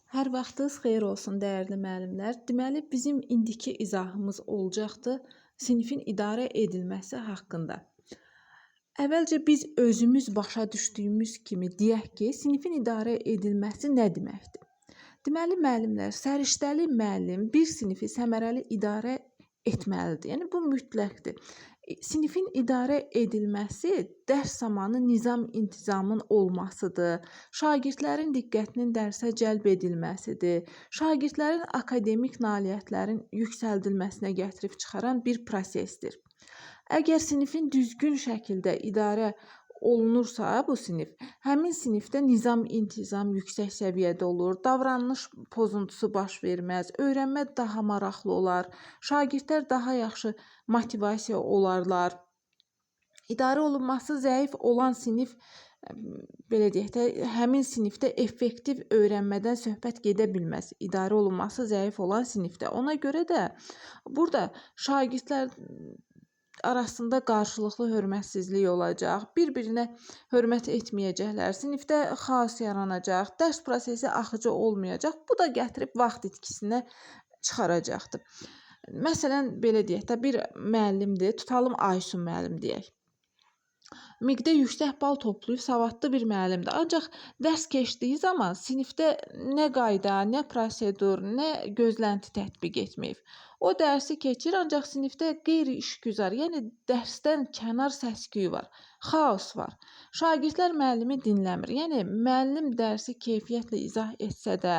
Hər vaxtınız xeyir olsun, dəyərli müəllimlər. Deməli, bizim indiki izahımız olacaqdı sinifin idarə edilməsi haqqında. Əvvəlcə biz özümüz başa düşdüyümüz kimi deyək ki, sinifin idarə edilməsi nə deməkdir? Deməli, müəllimlər, səriştəli müəllim bir sinifi səmərəli idarə etməlidir. Yəni, bu mütləqdir. Sinifin idarə edilməsi dərs zamanı nizam-intizamın olmasıdır, şagirdlərin diqqətinin dərsə cəlb edilməsidir, şagirdlərin akademik nailiyyətlərin yüksəldilməsinə gətirib çıxaran bir prosesdir. Əgər sinifin düzgün şəkildə idarə olunursa bu sinif, həmin sinifdə nizam-intizam yüksək səviyyədə olur, davranış pozuntusu baş verməz, öyrənmə daha maraqlı olar, şagirdlər daha yaxşı motivasiya olarlar. İdarə olunması zəif olan sinif, belə deyək də, həmin sinifdə effektiv öyrənmədən söhbət gedə bilməz. İdarə olunması zəif olan sinifdə. Ona görə də burada şagirdlər arasında qarşılıqlı hörmətsizlik olacaq, bir-birinə hörmət etməyəcəklər, sinifdə xaos yaranacaq, dərs prosesi axıcı olmayacaq. Bu da gətirib vaxt itkisinə çıxaracaqdır. Məsələn, belə deyək də, bir müəllimdir, tutalım Aysun müəllim deyək. MİQ-də yüksək bal toplayıb savadlı bir müəllimdir. Ancaq dərs keçdiyi zaman sinifdə nə qayda, nə prosedur, nə gözlənti tətbiq etməyib. O dərsi keçir, ancaq sinifdə qeyri-işgüzar, yəni dərsdən kənar səs-küy var, xaos var. Şagirdlər müəllimi dinləmir. Yəni müəllim dərsi keyfiyyətlə izah etsə də,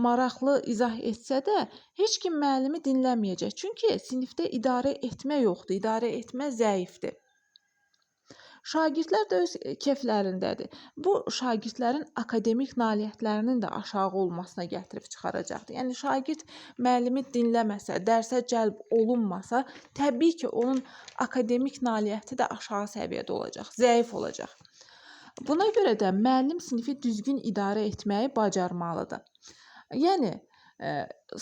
maraqlı izah etsə də, heç kim müəllimi dinləməyəcək. Çünki sinifdə idarə etmə yoxdur, idarə etmə zəifdir. Şagirdlər də öz keflərindədir. Bu, şagirdlərin akademik nailiyyətlərinin də aşağı olmasına gətirib çıxaracaqdır. Yəni, şagird müəllimi dinləməsə, dərsə cəlb olunmasa, təbii ki, onun akademik nailiyyəti də aşağı səviyyədə olacaq, zəif olacaq. Buna görə də müəllim sinifi düzgün idarə etməyi bacarmalıdır. Yəni,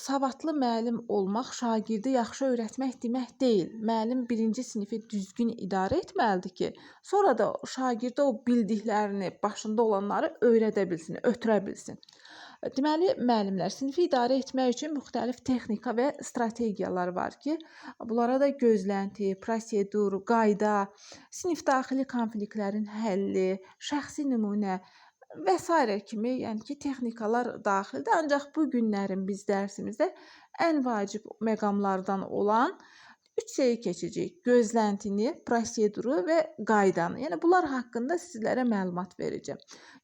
savadlı müəllim olmaq şagirdi yaxşı öyrətmək demək deyil. Müəllim birinci sinifi düzgün idarə etməlidir ki, sonra da şagirdə o bildiklərini, başında olanları öyrədə bilsin, ötürə bilsin. Deməli, müəllimlər, sinifi idarə etmək üçün müxtəlif texnika və strategiyalar var ki, bunlara da gözlənti, prosedur, qayda, sinif daxili konfliktlərin həlli, şəxsi nümunə və s. kimi, yəni ki, texnikalar daxildir. Ancaq bu günlərin biz dərsimizdə ən vacib məqamlardan olan 3 şeyi keçəcəyik. Gözləntini, proseduru və qaydanı. Yəni, bunlar haqqında sizlərə məlumat verəcəm.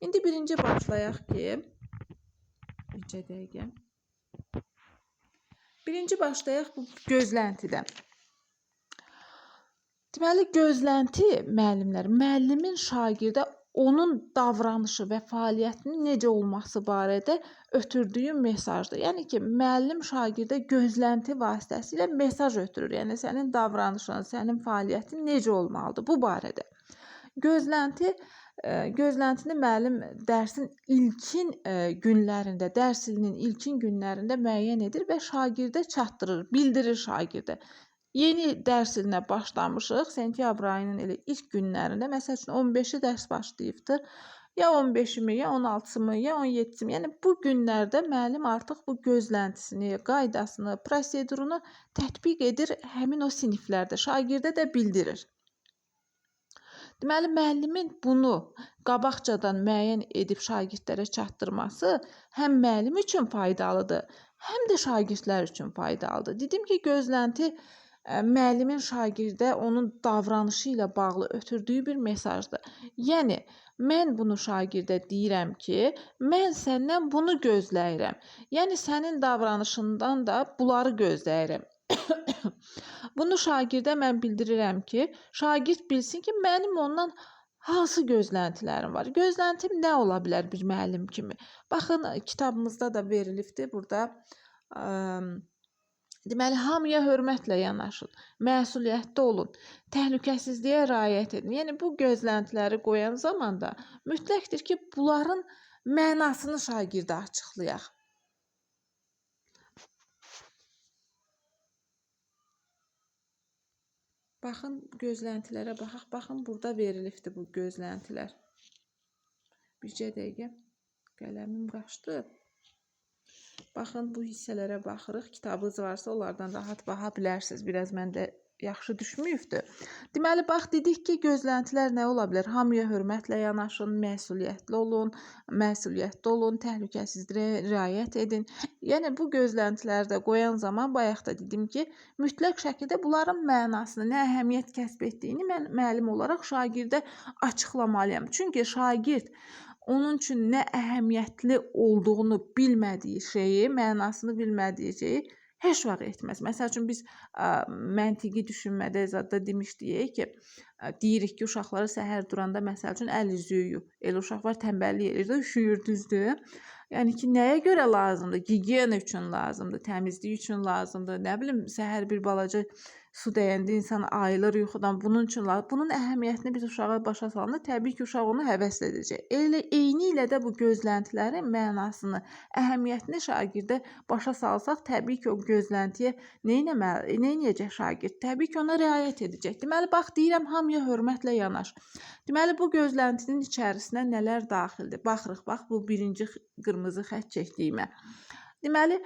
İndi birinci başlayaq ki, bircə dəqiqə. Birinci başlayaq bu gözləntidən. Deməli, gözlənti müəllimlər, müəllimin şagirdə onun davranışı və fəaliyyətinin necə olması barədə ötürdüyü mesajdır. Yəni ki, müəllim şagirdə gözlənti vasitəsilə mesaj ötürür. Yəni, sənin davranışın, sənin fəaliyyətin necə olmalıdır bu barədə. Gözləntini müəllim dərsin ilkin günlərində, dərs ilinin ilkin günlərində müəyyən edir və şagirdə çatdırır, bildirir şagirdə. Yeni dərs ilinə başlamışıq, sentyabr ayının elə ilk günlərində, məsəl üçün 15-i dərs başlayıbdır, ya 15-mi, ya 16-mı, ya 17-mi, yəni bu günlərdə müəllim artıq bu gözləntisini, qaydasını, prosedurunu tətbiq edir həmin o siniflərdə, şagirdə də bildirir. Deməli, müəllimin bunu qabaqcadan müəyyən edib şagirdlərə çatdırması həm müəllim üçün faydalıdır, həm də şagirdlər üçün faydalıdır. Dedim ki, gözlənti müəllimin şagirdə onun davranışı ilə bağlı ötürdüyü bir mesajdır. Yəni, mən bunu şagirdə deyirəm ki, mən səndən bunu gözləyirəm. Yəni, sənin davranışından da bunları gözləyirəm. Bunu şagirdə mən bildirirəm ki, şagird bilsin ki, mənim ondan hansı gözləntilərim var. Gözləntim nə ola bilər bir müəllim kimi? Baxın, kitabımızda da verilibdir burada. Deməli, hamıya hörmətlə yanaşın, məsuliyyətli olun, təhlükəsizliyə riayət edin. Yəni, bu gözləntiləri qoyan zaman da mütləqdir ki, bunların mənasını şagirdə açıqlayaq. Baxın, gözləntilərə baxaq. Baxın, burada verilibdir bu gözləntilər. Bircə dəqiqə, qələmim qaçdı. Baxın, bu hissələrə baxırıq. Kitabınız varsa onlardan rahat baxa bilərsiniz. Biraz məndə yaxşı düşməyibdir. Deməli, bax dedik ki, gözləntilər nə ola bilər? Hamıya hörmətlə yanaşın, məsuliyyətli olun, təhlükəsizliyə riayət edin. Yəni bu gözləntiləri də qoyan zaman bayaq da dedim ki, mütləq şəkildə bunların mənasını, nə əhəmiyyət kəsb etdiyini mən müəllim olaraq şagirdə açıqlamalıyam. Çünki şagird onun üçün nə əhəmiyyətli olduğunu bilmədiyi şeyi, mənasını bilmədiyi şeyi heç vaxt etməz. Məsəl üçün biz məntiqi düşünmədə zadda demişdik ki, deyirik ki, uşaqları səhər duranda məsəl üçün əl üzü yuyub. Elə uşaqlar tənbəllik edir də, üşüyür, düzdür? Yəni ki, nəyə görə lazımdır? Gigiyena üçün lazımdır, təmizlik üçün lazımdır. Nə bilim, səhər bir balaca su dəyəndə insan ayılır yuxudan. Bunun üçün lazım. Bunun əhəmiyyətini biz uşağa başa salanda təbii ki, uşaq onu həvəslə edəcək. Eyni ilə də bu gözləntilərin mənasını, əhəmiyyətini şagirdə başa salsaq, təbii ki, o gözləntiyə nə edəcək şagird? Təbii ki, ona riayət edəcək. Deməli, bax deyirəm, hamıya hörmətlə yanaş. Deməli, bu gözləntinin içərisinə nələr daxildir? Baxırıq, bax bu birinci qırmızı xətt çəkdiyimə. Deməli,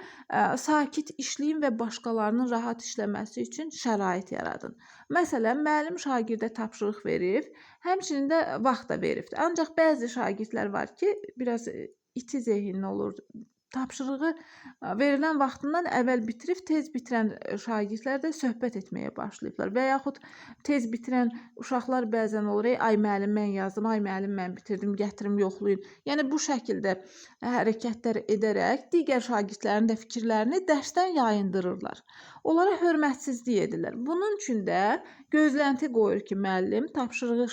sakit işləyin və başqalarının rahat işləməsi üçün şərait yaradın. Məsələn, müəllim şagirdə tapşırıq verib, həmçinin də vaxt da veribdir. Ancaq bəzi şagirdlər var ki, biraz iti zehinli olur. Tapşırığı verilən vaxtından əvvəl bitirib, tez bitirən şagirdlər də söhbət etməyə başlayıblar. Və yaxud tez bitirən uşaqlar bəzən olur, ay müəllim mən yazdım, ay müəllim mən bitirdim, gətirim yoxlayın. Yəni bu şəkildə hərəkətlər edərək digər şagirdlərin də fikirlərini dərsdən yayındırırlar. Onlara hörmətsizlik edirlər. Bunun üçün də gözlənti qoyur ki, müəllim tapşırığı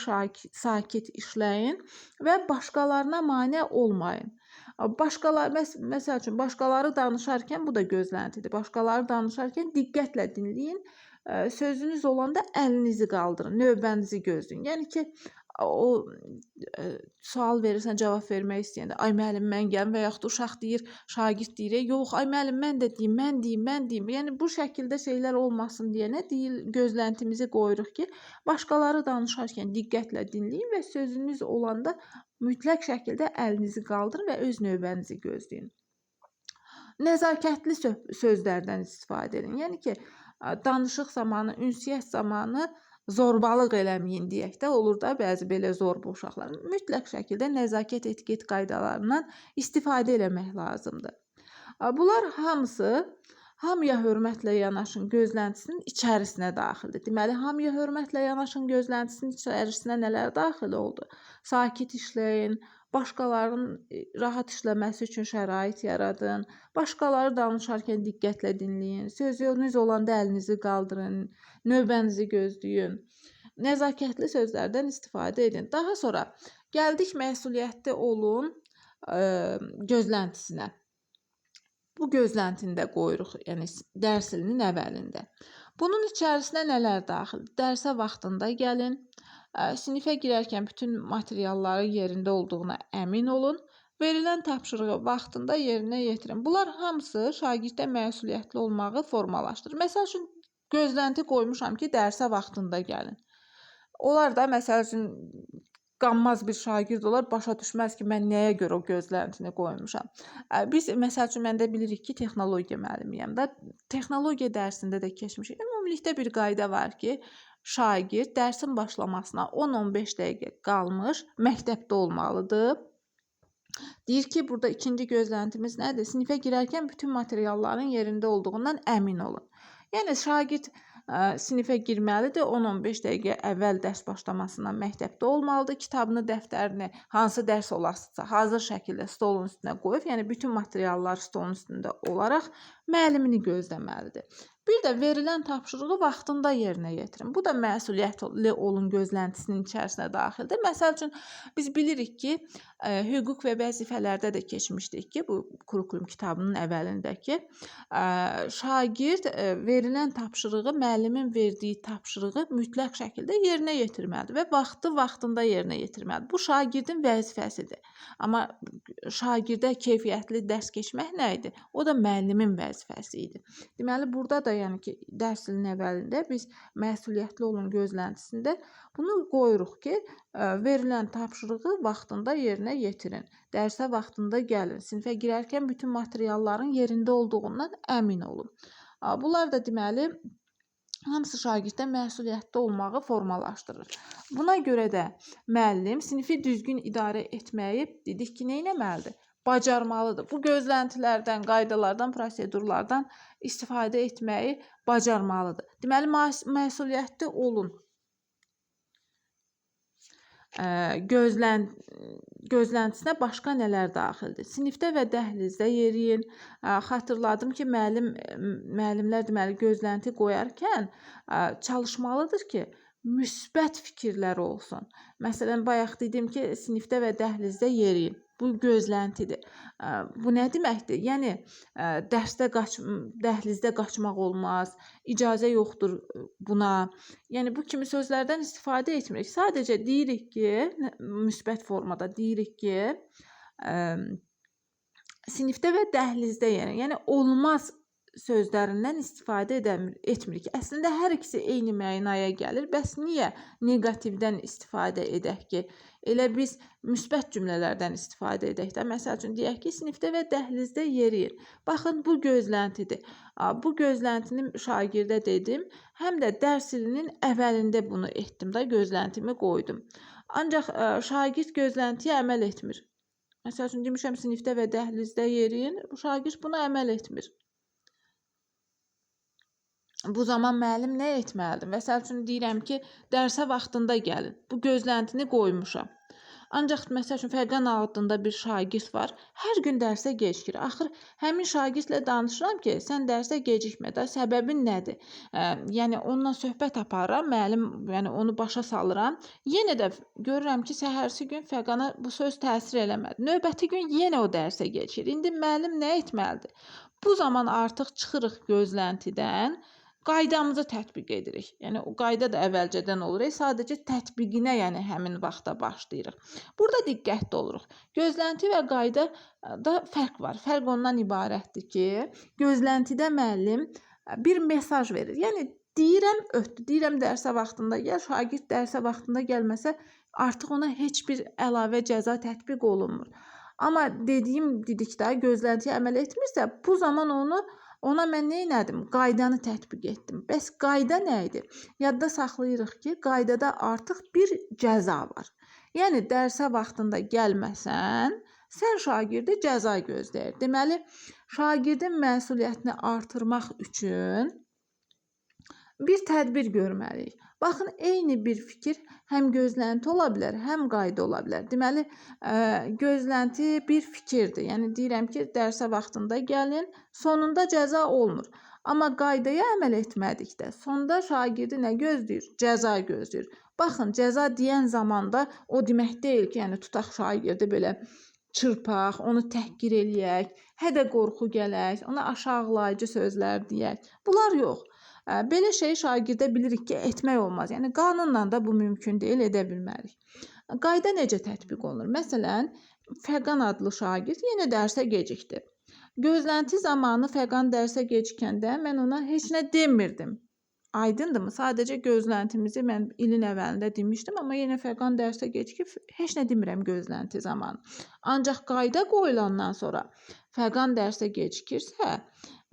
sakit işləyin və başqalarına mane olmayın. Məsəl üçün, başqaları danışarkən, bu da gözləntidir. Başqaları danışarkən diqqətlə dinləyin, sözünüz olanda əlinizi qaldırın, növbənizi gözləyin. Yəni ki, o sual verirsən, cavab vermək istəyəndə, ay müəllim mən gəlin və yaxud uşaq deyir, şagird deyir, yox, ay müəllim mən də deyim, mən deyim. Yəni bu şəkildə şeylər olmasın deyənə gözləntimizi qoyuruq ki, başqaları danışarkən diqqətlə dinləyin və sözünüz olanda mütləq şəkildə əlinizi qaldırın və öz növbənizi gözləyin. Nəzakətli sözlərdən istifadə edin. Yəni ki, danışıq zamanı, ünsiyyət zamanı zorbalıq eləməyin deyək də, olur da bəzi belə zorba uşaqlar. Mütləq şəkildə nəzakət etiket qaydalarından istifadə eləmək lazımdır. Bunlar hamıya hörmətlə yanaşın gözləntisinin içərisinə daxildir. Deməli, hamıya hörmətlə yanaşın gözləntisinin içərisinə nələr daxil oldu? Sakit işləyin, başqalarının rahat işləməsi üçün şərait yaradın, başqaları danışarkən diqqətlə dinləyin, sözünüz olanda əlinizi qaldırın, növbənizi gözləyin, nəzakətli sözlərdən istifadə edin. Daha sonra gəldik məsuliyyətli olun gözləntisinə. Bu gözləntini də qoyuruq, yəni dərs ilinin əvvəlində. Bunun içərisinə nələr daxildir? Dərsə vaxtında gəlin, sinifə girərkən bütün materialları yerində olduğuna əmin olun, verilən tapşırığı vaxtında yerinə yetirin. Bunlar hamısı şagirddə məsuliyyətli olmağı formalaşdırır. Məsəl üçün, gözlənti qoymuşam ki, dərsə vaxtında gəlin. Onlar da məsəl üçün, qanmaz bir şagird olar, başa düşməz ki, mən nəyə görə o gözləntini qoymuşam. Biz, məsəl üçün, məndə bilirik ki, texnologiya müəllimiyəm da, texnologiya dərsində də keçmişik. Ümumilikdə bir qayda var ki, şagird dərsin başlamasına 10-15 dəqiqə qalmış məktəbdə olmalıdır. Deyir ki, burada ikinci gözləntimiz nədir? Sinifə girərkən bütün materialların yerində olduğundan əmin olun. Yəni, şagird sinifə girməlidir, 10-15 dəqiqə əvvəl dərs başlamasından məktəbdə olmalıdır. Kitabını, dəftərini, hansı dərs olasıca hazır şəkildə stolun üstünə qoyub, yəni bütün materiallar stolun üstündə olaraq müəllimini gözləməlidir. Bir də verilən tapşırığı vaxtında yerinə yetirin. Bu da məsuliyyətli olun gözləntisinin içərisinə daxildir. Məsəl üçün, biz bilirik ki, hüquq və vəzifələrdə də keçmişdik ki, bu kurikulum kitabının əvvəlindəki şagird verilən tapşırığı, müəllimin verdiyi tapşırığı mütləq şəkildə yerinə yetirməlidir və vaxtında yerinə yetirməlidir. Bu şagirdin vəzifəsidir. Amma şagirdə keyfiyyətli dərs keçmək nə idi? O da müəllimin vəzifəsi idi. Deməli, burada da yəni ki, dərs ilinin əvvəlində biz məsuliyyətli olun gözləntisində bunu qoyuruq ki, verilən tapşırığı vaxtında yerinə yetirin. Dərsə vaxtında gəlin. Sinifə girərkən bütün materialların yerində olduğundan əmin olun. Bunlar da deməli hamısı şagirddə məsuliyyətli olmağı formalaşdırır. Buna görə də müəllim sinifi düzgün idarə etməyi dedik ki, nə etməlidir? Bacarmalıdır. Bu gözləntilərdən, qaydalardan, prosedurlardan istifadə etməyi bacarmalıdır. Deməli, məsuliyyətli olun. Gözləntisinə başqa nələr daxildir? Sinifdə və dəhlizdə yeriyin. Xatırladım ki, müəllimlər deməli gözlənti qoyarkən çalışmalıdır ki, müsbət fikirlər olsun. Məsələn, bayaq dedim ki, sinifdə və dəhlizdə yeriyin. Bu gözləntidir. Bu nə deməkdir? Yəni, dəhlizdə qaçmaq olmaz, icazə yoxdur buna. Yəni, bu kimi sözlərdən istifadə etmirik. Sadəcə deyirik ki, müsbət formada deyirik ki, sinifdə və dəhlizdə yeriyin. Yəni, olmaz sözlərindən istifadə etmirik. Əslində, hər ikisi eyni mənaya gəlir. Bəs niyə negativdən istifadə edək ki? Elə biz müsbət cümlələrdən istifadə edək də. Məsəl üçün, deyək ki, sinifdə və dəhlizdə yeriyin. Baxın, bu gözləntidir. Bu gözləntini şagirdə dedim. Həm də dərs ilinin əvvəlində bunu etdim də, gözləntimi qoydum. Ancaq şagird gözləntiyə əməl etmir. Məsəl üçün, demişəm, sinifdə və dəhlizdə yeriyin. Şagird buna əməl etmir. Bu zaman müəllim nə etməlidir? Məsəl üçün, deyirəm ki, dərsə vaxtında gəlin. Bu gözləntini qoymuşam. Ancaq, məsəl üçün, Fərqan adında bir şagird var. Hər gün dərsə gecikir. Axır, həmin şagirdlə danışıram ki, sən dərsə gecikmə də, səbəbin nədir? Yəni, onunla söhbət aparıram, müəllim, yəni onu başa salıram. Yenə də görürəm ki, səhərsi gün Fərqana bu söz təsir eləmədi. Növbəti gün yenə o dərsə gecikir. İndi müəllim nə etməlidir? Bu zaman artıq çıxırıq gözləntidən, qaydamızı tətbiq edirik. Yəni, o qayda da əvvəlcədən olur. Sadəcə tətbiqinə, yəni həmin vaxtda başlayırıq. Burada diqqətli oluruq. Gözlənti və qaydada fərq var. Fərq ondan ibarətdir ki, gözləntidə müəllim bir mesaj verir. Yəni, deyirəm, deyirəm dərsə vaxtında gəl, şagird dərsə vaxtında gəlməsə, artıq ona heç bir əlavə cəza tətbiq olunmur. Amma dedik də, gözləntiyə əməl etmirsə, bu zaman ona mən nə etdim? Qaydanı tətbiq etdim. Bəs qayda nə idi? Yadda saxlayırıq ki, qaydada artıq bir cəza var. Yəni, dərsə vaxtında gəlməsən, sən şagirdə cəza gözləyir. Deməli, şagirdin məsuliyyətini artırmaq üçün bir tədbir görməliyik. Baxın, eyni bir fikir həm gözlənti ola bilər, həm qayda ola bilər. Deməli, gözlənti bir fikirdir. Yəni, deyirəm ki, dərsə vaxtında gəlin, sonunda cəza olmur. Amma qaydaya əməl etmədikdə, sonda şagirdi nə gözləyir? Cəza gözləyir. Baxın, cəza deyən zamanda o demək deyil ki, yəni tutaq şagirdi belə çırpaq, onu təhqir eləyək, hədə qorxu gələk, ona aşağılayıcı sözlər deyək. Bunlar yox. Belə şeyi şagirdə bilirik ki, etmək olmaz. Yəni, qanunla da bu mümkün deyil, edə bilmərik. Qayda necə tətbiq olunur? Məsələn, Fərqan adlı şagird yenə dərsə gecikdi. Gözlənti zamanı Fərqan dərsə gecikəndə mən ona heç nə demirdim. Aydındırmı? Sadəcə gözləntimizi mən ilin əvvəlində demişdim, amma yenə Fərqan dərsə gecikib, heç nə demirəm gözlənti zamanı. Ancaq qayda qoyulandan sonra Fərqan dərsə gecikirsə,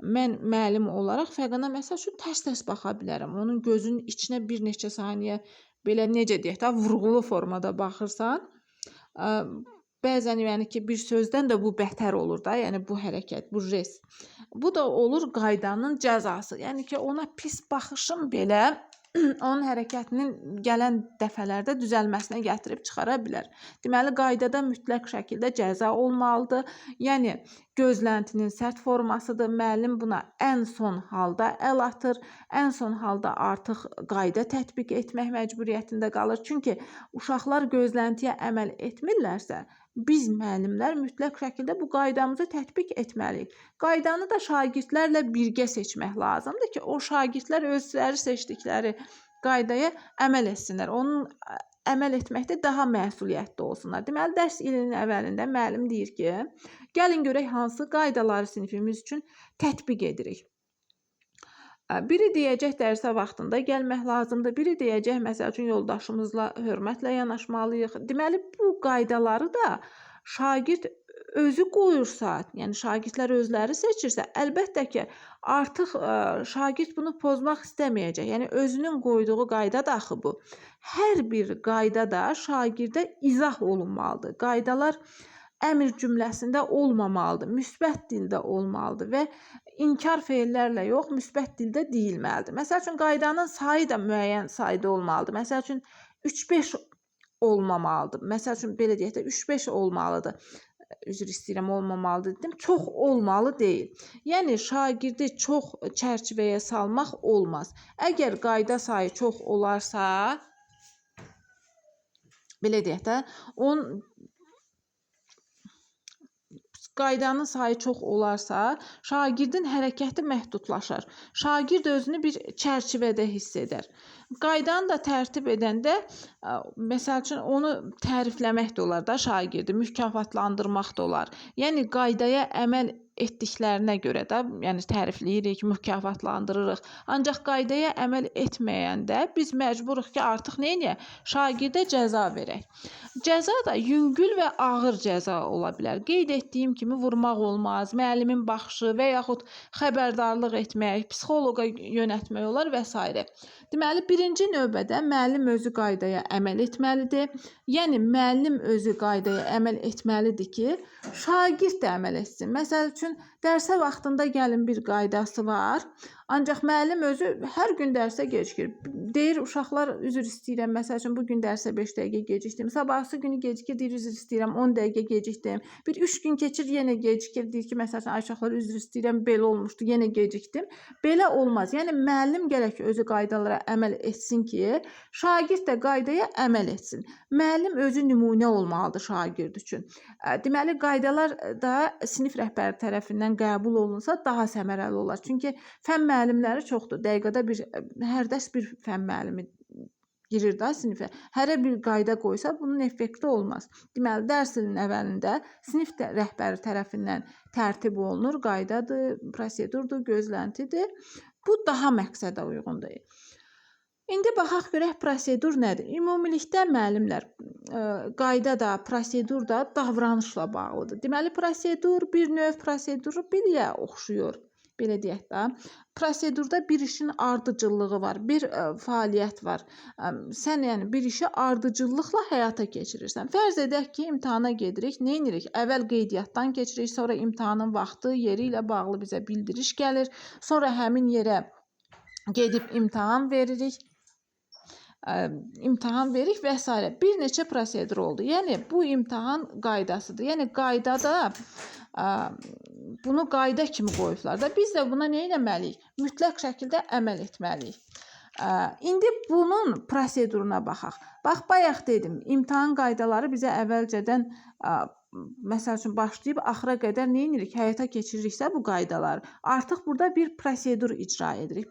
mən müəllim olaraq Fərqana məsəl üçün tərs-tərs baxa bilərəm. Onun gözünün içinə bir neçə saniyə belə necə deyək də, vurğulu formada baxırsan, bəzən yəni ki, bir sözdən də bu bətər olur da, yəni bu hərəkət, bu jest. Bu da olur qaydanın cəzası. Yəni ki, ona pis baxışım belə onun hərəkətinin gələn dəfələrdə düzəlməsinə gətirib çıxara bilər. Deməli, qaydada mütləq şəkildə cəza olmalıdır. Yəni, gözləntinin sərt formasıdır. Müəllim buna ən son halda əl atır. Ən son halda artıq qayda tətbiq etmək məcburiyyətində qalır. Çünki uşaqlar gözləntiyə əməl etmirlərsə, biz müəllimlər mütləq şəkildə bu qaydamızı tətbiq etməliyik. Qaydanı da şagirdlərlə birgə seçmək lazımdır ki, o şagirdlər özləri seçdikləri qaydaya əməl etsinlər. Onun əməl etməkdə daha məsuliyyətli olsunlar. Deməli, dərs ilinin əvvəlində müəllim deyir ki, gəlin görək hansı qaydaları sinifimiz üçün tətbiq edirik. Biri deyəcək dərsə vaxtında gəlmək lazımdır, biri deyəcək məsəl üçün yoldaşımızla hörmətlə yanaşmalıyıq. Deməli bu qaydaları da şagird özü qoyursa, yəni şagirdlər özləri seçirsə, əlbəttə ki, artıq şagird bunu pozmaq istəməyəcək. Yəni özünün qoyduğu qayda da axı bu. Hər bir qayda da şagirdə izah olunmalıdır. Qaydalar əmr cümləsində olmamalıdır, müsbət dildə olmalıdır və inkar feillərlə yox, müsbət dildə deyilməlidir. Məsəl üçün qaydanın sayı da müəyyən sayda olmalıdır. Məsəl üçün 3-5 olmamalıdır. Məsəl üçün belə deyək də 3-5 olmalıdır. Üzr istəyirəm, olmamalıdır dedim. Çox olmalı deyil. Yəni şagirdi çox çərçivəyə salmaq olmaz. Əgər qayda sayı çox olarsa, belə deyək də, qaydanın sayı çox olarsa, şagirdin hərəkəti məhdudlaşar. Şagird özünü bir çərçivədə hiss edər. Qaydanı da tərtib edəndə, məsəl üçün onu tərifləmək də olar da şagirdi, mükafatlandırmaq da olar. Yəni qaydaya əməl etdiklərinə görə də, yəni tərifləyirik, mükafatlandırırıq. Ancaq qaydaya əməl etməyəndə biz məcburuq ki, artıq nə edək? Şagirdə cəza verək. Cəza da yüngül və ağır cəza ola bilər. Qeyd etdiyim kimi vurmaq olmaz, müəllimin baxışı və yaxud xəbərdarlıq etmək, psixoloqa yönəltmək olar və s. Deməli, birinci növbədə müəllim özü qaydaya əməl etməlidir. Yəni, müəllim özü qaydaya əməl etməlidir ki, şagird də əməl etsin. Məsəl üçün, dərsə vaxtında gəlin bir qaydası var. Ancaq müəllim özü hər gün dərsə gecikir. Deyir, uşaqlar üzr istəyirəm, məsəl üçün, bugün dərsə 5 dəqiqə gecikdim. Sabahsı günü gecikir, deyir, üzr istəyirəm, 10 dəqiqə gecikdim. Bir 3 gün keçir, yenə gecikir. Deyir ki, məsəl üçün, ay uşaqlar üzr istəyirəm, belə olmuşdu, yenə gecikdim. Belə olmaz. Yəni, müəllim gərək ki, özü qaydalara əməl etsin ki, şagird də qaydaya əməl etsin. Müəllim özü nümunə olmalıdır şagird üçün. Deməli, qaydalar da sinif rəhbəri tərəfindən qəbul olunsa daha səmərəli olar. Çünki fən müəllimləri çoxdur. Dəqiqədə hər dərs bir fən müəllimi girir da sinifə. Hərə bir qayda qoysa bunun effekti olmaz. Deməli, dərs ilinin əvvəlində sinif rəhbəri tərəfindən tərtib olunur, qaydadır, prosedurdur, gözləntidir. Bu daha məqsədə uyğundur. İndi baxaq görək prosedur nədir? Ümumilikdə müəllimlər qayda da, prosedur da davranışla bağlıdır. Deməli, prosedur bir növ proseduru biliyə oxşuyur. Belə deyək də, prosedurda bir işin ardıcıllığı var, bir fəaliyyət var. Sən yəni bir işi ardıcıllıqla həyata keçirirsən. Fərz edək ki, imtahana gedirik, nə edirik? Əvvəl qeydiyyatdan keçirik, sonra imtahanın vaxtı, yeri ilə bağlı bizə bildiriş gəlir. Sonra həmin yerə gedib imtahan veririk və s. Bir neçə prosedur oldu. Yəni, bu imtahan qaydasıdır. Yəni, qaydada bunu qayda kimi qoyublar da. Biz də buna nə etməliyik? Mütləq şəkildə əməl etməliyik. İndi bunun proseduruna baxaq. Bax, bayaq dedim, imtahan qaydaları bizə əvvəlcədən məsəl üçün başlayıb axıra qədər nə edirik? Həyata keçiririksə bu qaydaları. Artıq burada bir prosedur icra edirik.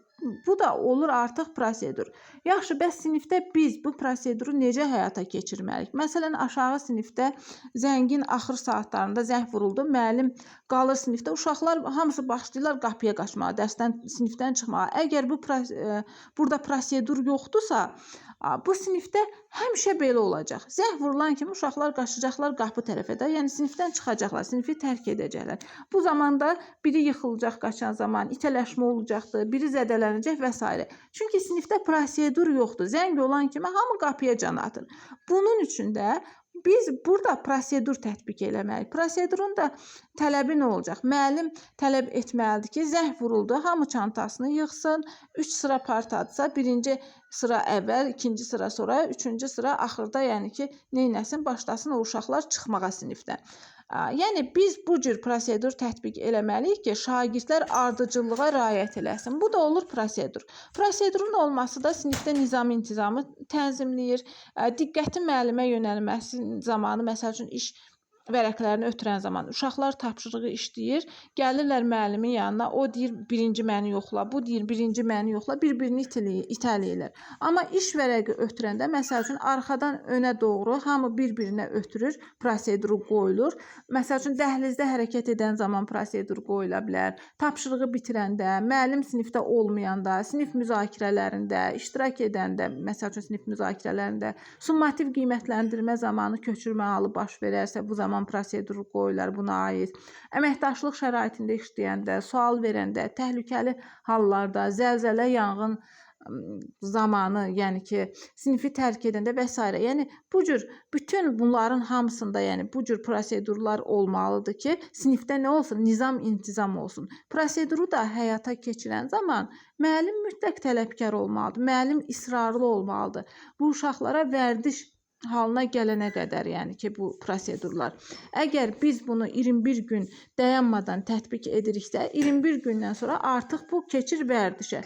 Bu da olur artıq prosedur. Yaxşı, bəs sinifdə biz bu proseduru necə həyata keçirməliyik? Məsələn, aşağı sinifdə zəngin axır saatlarında zəng vuruldu, müəllim qalır sinifdə, uşaqlar hamısı başlayırlar qapıya qaçmağa, sinifdən çıxmağa. Əgər burada prosedur yoxdursa, bu sinifdə həmişə belə olacaq. Zəng vurulan kimi uşaqlar qaçacaqlar qapı tərəfə də, yəni sinifdən çıxacaqlar, sinifi tərk edəcəklər. Bu zamanda biri yıxılacaq qaçan zaman, itələşmə olacaqdır, biri zədələnəcək və s. Çünki sinifdə prosedur yoxdur. Zəng olan kimi hamı qapıya can atır. Bunun üçün də biz burada prosedur tətbiq eləməliyik. Prosedurun da tələbi nə olacaq? Müəllim tələb etməlidir ki, zəng vuruldu, hamı çantasını yığsın, 3 sıra partadırsa, birinci sıra əvvəl, ikinci sıra sonra, üçüncü sıra axırda, yəni ki, neynəsin, başlasın o uşaqlar çıxmağa sinifdən. Yəni, biz bu cür prosedur tətbiq eləməliyik ki, şagirdlər ardıcıllığa riayət eləsin. Bu da olur prosedur. Prosedurun olması da sinifdə nizam-intizamı tənzimləyir. Diqqətin müəllimə yönəlməsi zamanı, məsəl üçün, iş vərəqlərini ötürən zaman uşaqlar tapşırığı işləyir, gəlirlər müəllimin yanına, o deyir birinci məni yoxla, bu deyir birinci məni yoxla, bir-birini itələyirlər. Amma iş vərəqi ötürəndə, məsəl üçün, arxadan önə doğru hamı bir-birinə ötürür, proseduru qoyulur. Məsəl üçün, dəhlizdə hərəkət edən zaman prosedur qoyula bilər. Tapşırığı bitirəndə, müəllim sinifdə olmayanda, sinif müzakirələrində, iştirak edəndə, məsəl üçün, sinif müzakirələrində, summativ qiymətləndirmə zamanı köçürmə halı baş verərsə, bu zaman prosedur qoyular buna aid. Əməkdaşlıq şəraitində işləyəndə, sual verəndə, təhlükəli hallarda, zəlzələ, yanğın zamanı, yəni ki, sinifi tərk edəndə və s. Yəni bu cür bütün bunların hamısında, yəni bu cür prosedurlar olmalıdır ki, sinifdə nə olsun? Nizam-intizam olsun. Proseduru da həyata keçirən zaman müəllim mütləq tələbkar olmalıdır. Müəllim israrlı olmalıdır. Bu uşaqlara vərdiş halına gələnə qədər, yəni ki, bu prosedurlar. Əgər biz bunu 21 gün dayanmadan tətbiq ediriksə, 21 gündən sonra artıq bu keçir vərdişə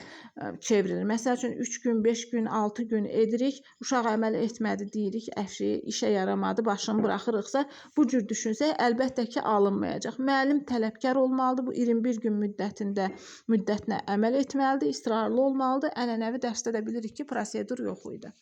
çevrilir. Məsəl üçün 3 gün, 5 gün, 6 gün edirik, uşaq əməl etmədi deyirik, əşi, işə yaramadı, başını buraxırıqsa, bu cür düşünsək, əlbəttə ki, alınmayacaq. Müəllim tələbkar olmalıdır, bu 21 gün müddətinə əməl etməlidir, israrlı olmalıdır. Ənənəvi dərsdə də bilirik ki, prosedur yox idi.